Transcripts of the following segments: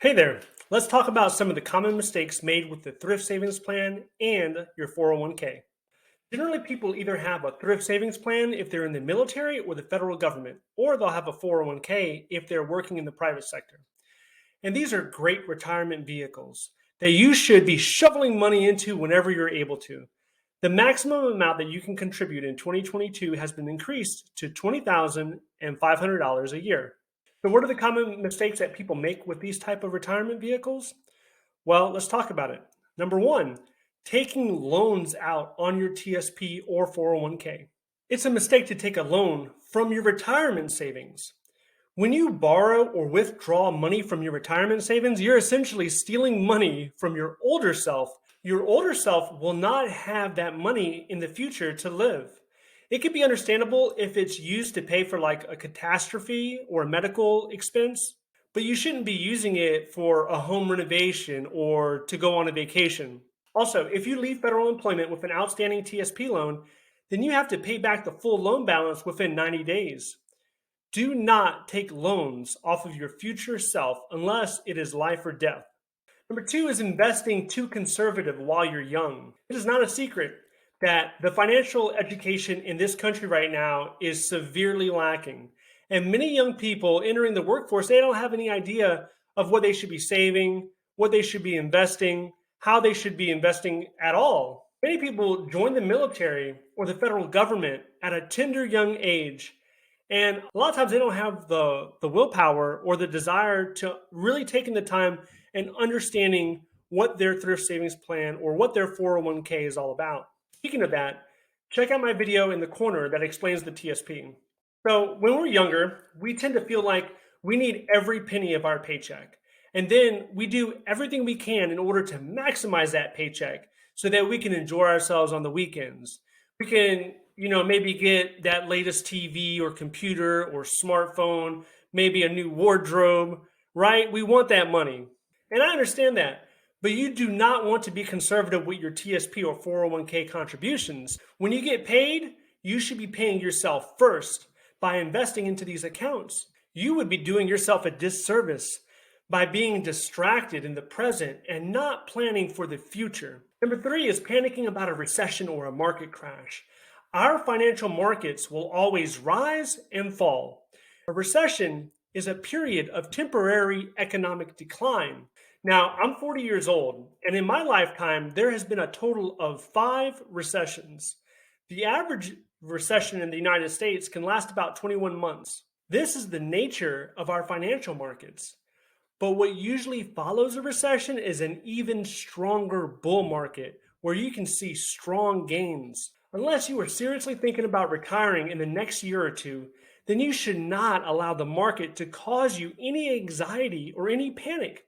Hey there. Let's talk about some of the common mistakes made with the Thrift Savings Plan and your 401k. Generally, people either have a thrift savings plan if they're in the military or the federal government, or they'll have a 401k if they're working in the private sector. And these are great retirement vehicles that you should be shoveling money into whenever you're able to. The maximum amount that you can contribute in 2022 has been increased to $20,500 a year. So what are the common mistakes that people make with these type of retirement vehicles? Well, let's talk about it. Number one, taking loans out on your TSP or 401k. It's a mistake to take a loan from your retirement savings. When you borrow or withdraw money from your retirement savings, you're essentially stealing money from your older self. Your older self will not have that money in the future to live. It could be understandable if it's used to pay for like a catastrophe or a medical expense, but you shouldn't be using it for a home renovation or to go on a vacation. Also, if you leave federal employment with an outstanding TSP loan, then you have to pay back the full loan balance within 90 days. Do not take loans off of your future self unless it is life or death. Number two is investing too conservative while you're young. It is not a secret that the financial education in this country right now is severely lacking. And many young people entering the workforce, they don't have any idea of what they should be saving, what they should be investing, how they should be investing at all. Many people join the military or the federal government at a tender young age. And a lot of times they don't have the willpower or the desire to really taking the time and understanding what their thrift savings plan or what their 401k is all about. Speaking of that, check out my video in the corner that explains the TSP. So when we're younger, we tend to feel like we need every penny of our paycheck. And then we do everything we can in order to maximize that paycheck so that we can enjoy ourselves on the weekends. We can, maybe get that latest TV or computer or smartphone, maybe a new wardrobe, right? We want that money. And I understand that. But you do not want to be conservative with your TSP or 401k contributions. When you get paid, you should be paying yourself first by investing into these accounts. You would be doing yourself a disservice by being distracted in the present and not planning for the future. Number three is panicking about a recession or a market crash. Our financial markets will always rise and fall. A recession is a period of temporary economic decline. Now, I'm 40 years old, and in my lifetime, there has been a total of 5 recessions. The average recession in the United States can last about 21 months. This is the nature of our financial markets. But what usually follows a recession is an even stronger bull market where you can see strong gains. Unless you are seriously thinking about retiring in the next year or two, then you should not allow the market to cause you any anxiety or any panic.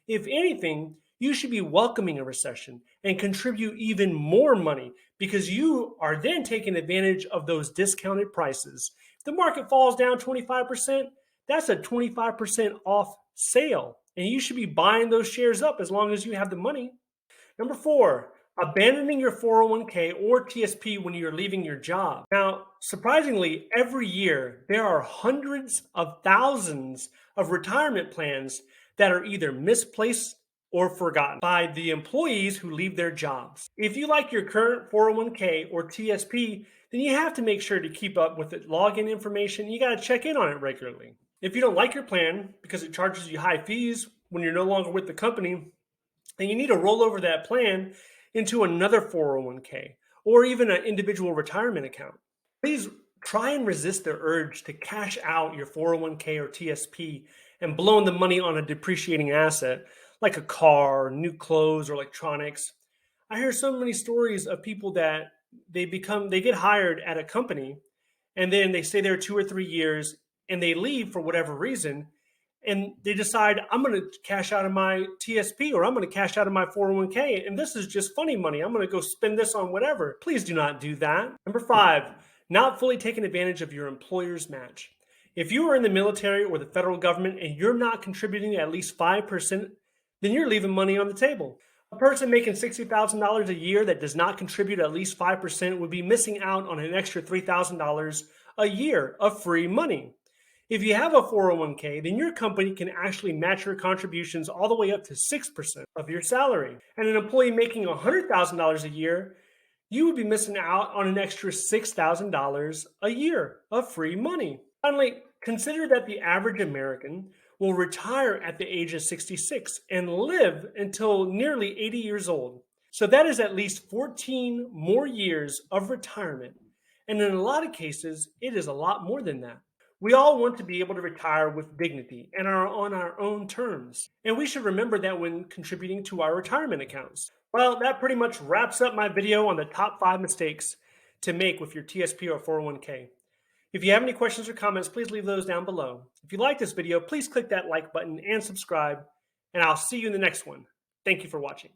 If anything, you should be welcoming a recession and contribute even more money because you are then taking advantage of those discounted prices. If the market falls down 25%, that's a 25% off sale, and you should be buying those shares up as long as you have the money. Number 4, abandoning your 401k or TSP when you're leaving your job. Now, surprisingly, every year there are hundreds of thousands of retirement plans that are either misplaced or forgotten by the employees who leave their jobs. If you like your current 401k or TSP, then you have to make sure to keep up with the login information. You got to check in on it regularly. If you don't like your plan because it charges you high fees when you're no longer with the company, then you need to roll over that plan into another 401k or even an individual retirement account. Please try and resist the urge to cash out your 401k or TSP and blowing the money on a depreciating asset like a car, new clothes, or electronics. I hear so many stories of people that they get hired at a company and then they stay there 2 or 3 years and they leave for whatever reason. And they decide, I'm going to cash out of my TSP or I'm going to cash out of my 401k. And this is just funny money. I'm going to go spend this on whatever. Please do not do that. Number 5, not fully taking advantage of your employer's match. If you are in the military or the federal government and you're not contributing at least 5%, then you're leaving money on the table. A person making $60,000 a year that does not contribute at least 5% would be missing out on an extra $3,000 a year of free money. If you have a 401k, then your company can actually match your contributions all the way up to 6% of your salary. And an employee making $100,000 a year, you would be missing out on an extra $6,000 a year of free money. Finally, consider that the average American will retire at the age of 66 and live until nearly 80 years old. So that is at least 14 more years of retirement. And in a lot of cases, it is a lot more than that. We all want to be able to retire with dignity and are on our own terms. And we should remember that when contributing to our retirement accounts. Well, that pretty much wraps up my video on the top 5 mistakes to make with your TSP or 401k. If you have any questions or comments, please leave those down below. If you like this video, please click that like button and subscribe, and I'll see you in the next one. Thank you for watching.